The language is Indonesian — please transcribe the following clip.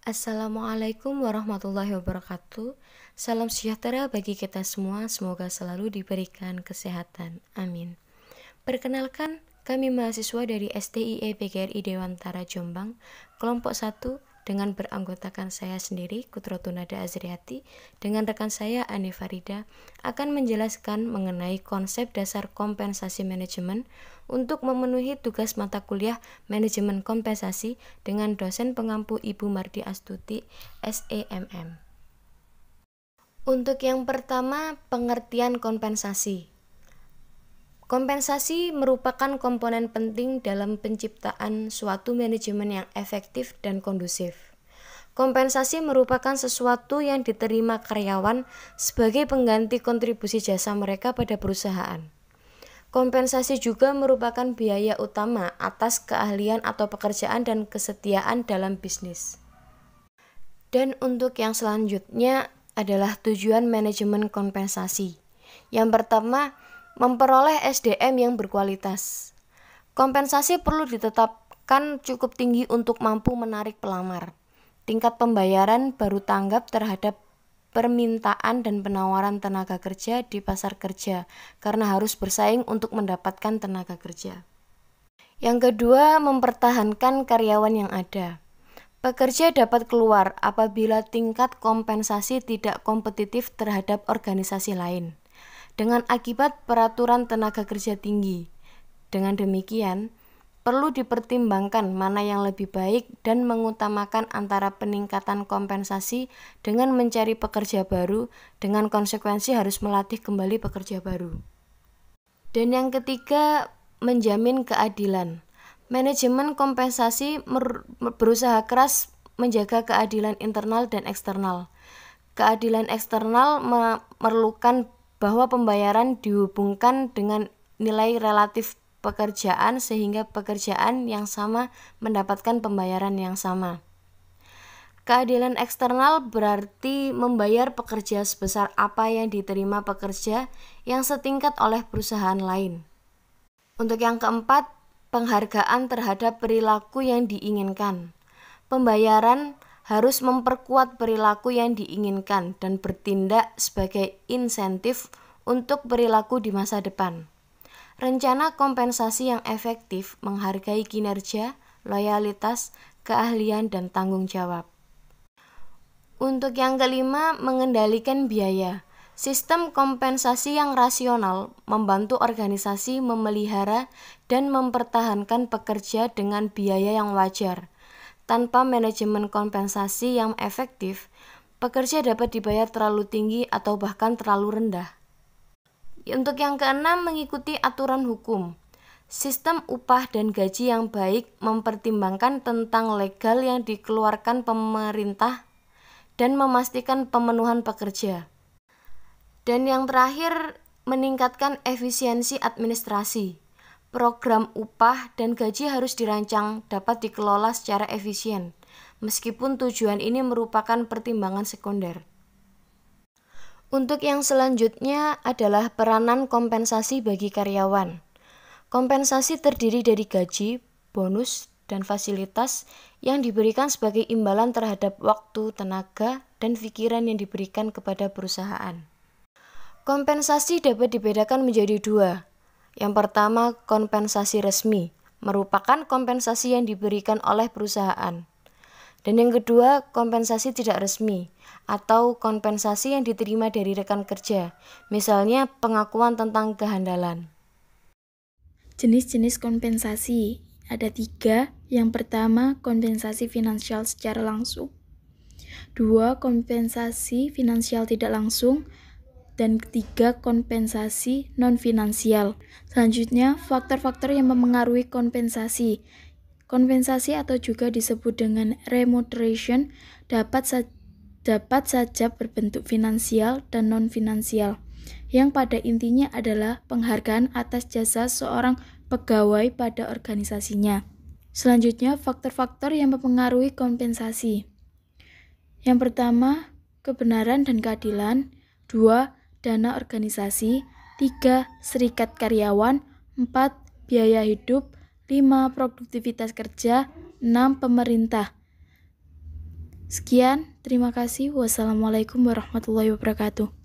Assalamualaikum warahmatullahi wabarakatuh. Salam sejahtera bagi kita semua, semoga selalu diberikan kesehatan. Amin. Perkenalkan, kami mahasiswa dari STIE PGRI Dewantara Jombang, kelompok 1, dengan beranggotakan saya sendiri, Kutrotu Nada Azriati, dengan rekan saya, Ani Farida, akan menjelaskan mengenai konsep dasar kompensasi manajemen untuk memenuhi tugas mata kuliah manajemen kompensasi dengan dosen pengampu Ibu Mardi Astuti, SEMM. Untuk yang pertama, pengertian kompensasi. Kompensasi merupakan komponen penting dalam penciptaan suatu manajemen yang efektif dan kondusif. Kompensasi merupakan sesuatu yang diterima karyawan sebagai pengganti kontribusi jasa mereka pada perusahaan. Kompensasi juga merupakan biaya utama atas keahlian atau pekerjaan dan kesetiaan dalam bisnis. Dan untuk yang selanjutnya adalah tujuan manajemen kompensasi. Yang pertama, memperoleh SDM yang berkualitas. Kompensasi perlu ditetapkan cukup tinggi untuk mampu menarik pelamar. Tingkat pembayaran baru tanggap terhadap permintaan dan penawaran tenaga kerja di pasar kerja karena harus bersaing untuk mendapatkan tenaga kerja. Yang kedua, mempertahankan karyawan yang ada. Pekerja dapat keluar apabila tingkat kompensasi tidak kompetitif terhadap organisasi lain, dengan akibat peraturan tenaga kerja tinggi. Dengan demikian, perlu dipertimbangkan mana yang lebih baik dan mengutamakan antara peningkatan kompensasi dengan mencari pekerja baru, dengan konsekuensi harus melatih kembali pekerja baru. Dan yang ketiga, menjamin keadilan. Manajemen kompensasi berusaha keras menjaga keadilan internal dan eksternal. Keadilan eksternal memerlukan bahwa pembayaran dihubungkan dengan nilai relatif pekerjaan sehingga pekerjaan yang sama mendapatkan pembayaran yang sama. Keadilan eksternal berarti membayar pekerja sebesar apa yang diterima pekerja yang setingkat oleh perusahaan lain. Untuk yang keempat, penghargaan terhadap perilaku yang diinginkan. Pembayaran harus memperkuat perilaku yang diinginkan dan bertindak sebagai insentif untuk perilaku di masa depan. Rencana kompensasi yang efektif menghargai kinerja, loyalitas, keahlian, dan tanggung jawab. Untuk yang kelima, mengendalikan biaya. Sistem kompensasi yang rasional membantu organisasi memelihara dan mempertahankan pekerja dengan biaya yang wajar. Tanpa manajemen kompensasi yang efektif, pekerja dapat dibayar terlalu tinggi atau bahkan terlalu rendah. Untuk yang keenam, mengikuti aturan hukum. Sistem upah dan gaji yang baik mempertimbangkan tentang legal yang dikeluarkan pemerintah dan memastikan pemenuhan pekerja. Dan yang terakhir, meningkatkan efisiensi administrasi. Program upah dan gaji harus dirancang dapat dikelola secara efisien, meskipun tujuan ini merupakan pertimbangan sekunder. Untuk yang selanjutnya adalah peranan kompensasi bagi karyawan. Kompensasi terdiri dari gaji, bonus, dan fasilitas yang diberikan sebagai imbalan terhadap waktu, tenaga, dan pikiran yang diberikan kepada perusahaan. Kompensasi dapat dibedakan menjadi dua. Yang pertama, kompensasi resmi, merupakan kompensasi yang diberikan oleh perusahaan. Dan yang kedua, kompensasi tidak resmi, atau kompensasi yang diterima dari rekan kerja, misalnya pengakuan tentang kehandalan. Jenis-jenis kompensasi ada 3. Yang pertama, kompensasi finansial secara langsung. 2. Kompensasi finansial tidak langsung. Dan ketiga, kompensasi non-finansial. Selanjutnya, faktor-faktor yang mempengaruhi kompensasi. Kompensasi atau juga disebut dengan remuneration dapat saja berbentuk finansial dan non-finansial, yang pada intinya adalah penghargaan atas jasa seorang pegawai pada organisasinya. Selanjutnya, faktor-faktor yang mempengaruhi kompensasi. Yang pertama, kebenaran dan keadilan. 2. Dana organisasi. 3. Serikat karyawan. 4. Biaya hidup. 5. Produktivitas kerja. 6. Pemerintah. Sekian, terima kasih. Wassalamualaikum warahmatullahi wabarakatuh.